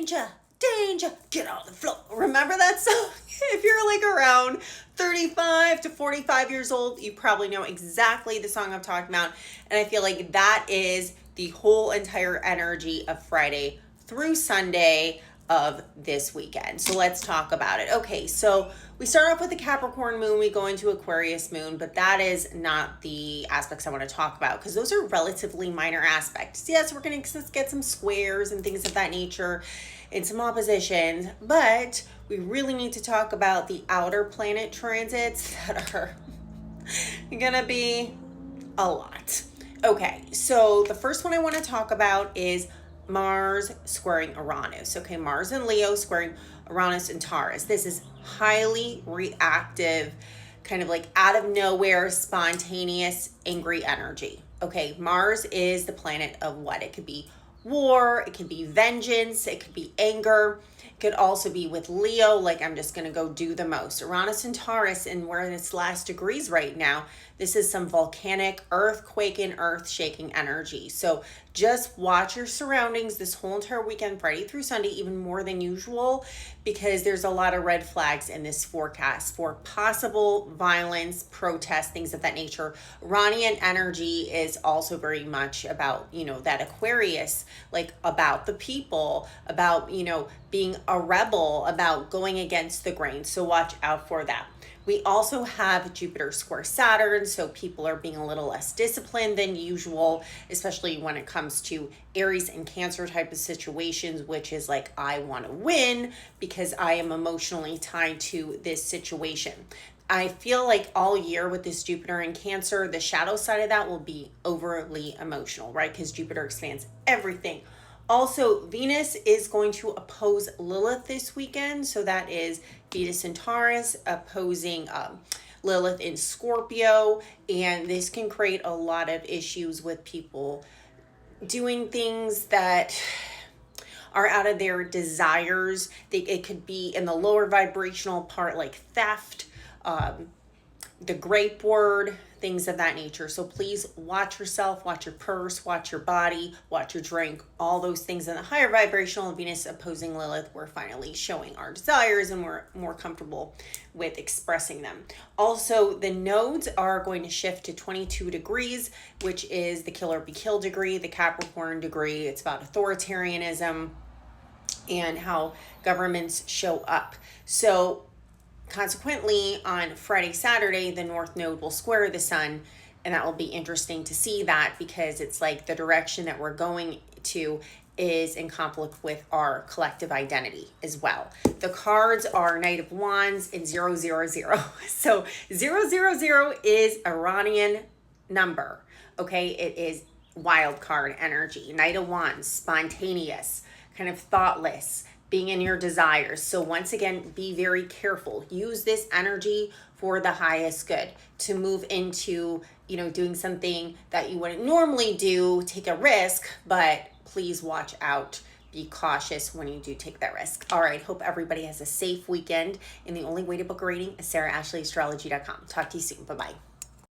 danger, danger, get on the floor. Remember that song? If you're like around 35 to 45 years old, you probably know exactly the song I'm talking about. And I feel like that is the whole entire energy of Friday through Sunday of this weekend. So let's talk about it. Okay, so we start off with the Capricorn moon, we go into Aquarius moon, but that is not the aspects I want to talk about because those are relatively minor aspects. Yes, we're going to get some squares and things of that nature and some oppositions, but we really need to talk about the outer planet transits that are going to be a lot. Okay, so the first one I want to talk about is Mars squaring Uranus. Okay, Mars and Leo squaring Uranus and Taurus. This is highly reactive, kind of like out of nowhere, spontaneous, angry energy. Okay, Mars is the planet of what? It could be war, it could be vengeance, it could be anger. It could also be with Leo, like I'm just going to go do the most. Uranus and Taurus, and we're in its last degrees right now. This is some volcanic, earthquaking, earth-shaking energy. So just watch your surroundings this whole entire weekend, Friday through Sunday, even more than usual, because there's a lot of red flags in this forecast for possible violence, protests, things of that nature. Uranian energy is also very much about, that Aquarius, like about the people, about, being a rebel, about going against the grain. So watch out for that. We also have Jupiter square Saturn, so people are being a little less disciplined than usual, especially when it comes to Aries and Cancer type of situations, which is like, I want to win because I am emotionally tied to this situation. I feel like all year with this Jupiter and Cancer, the shadow side of that will be overly emotional, right? Because Jupiter expands everything. Also, Venus is going to oppose Lilith this weekend. So that is Venus in Taurus opposing Lilith in Scorpio. And this can create a lot of issues with people doing things that are out of their desires. It could be in the lower vibrational part, like theft, the grape word, things of that nature. So please watch yourself, watch your purse, watch your body, watch your drink, all those things. In the higher vibrational Venus opposing Lilith, we're finally showing our desires and we're more comfortable with expressing them. Also, the nodes are going to shift to 22 degrees, which is the kill or be killed degree, the Capricorn degree. It's about authoritarianism and how governments show up. So consequently, on Friday, Saturday, the North Node will square the Sun, and that will be interesting to see that because it's like the direction that we're going to is in conflict with our collective identity as well. The cards are Knight of Wands and 000. So 000 is Iranian number, okay? It is wild card energy. Knight of Wands, spontaneous, kind of thoughtless, being in your desires. So once again, be very careful. Use this energy for the highest good to move into, doing something that you wouldn't normally do, take a risk, but please watch out. Be cautious when you do take that risk. All right, hope everybody has a safe weekend. And the only way to book a reading is SarahAshleyAstrology.com. Talk to you soon. Bye-bye.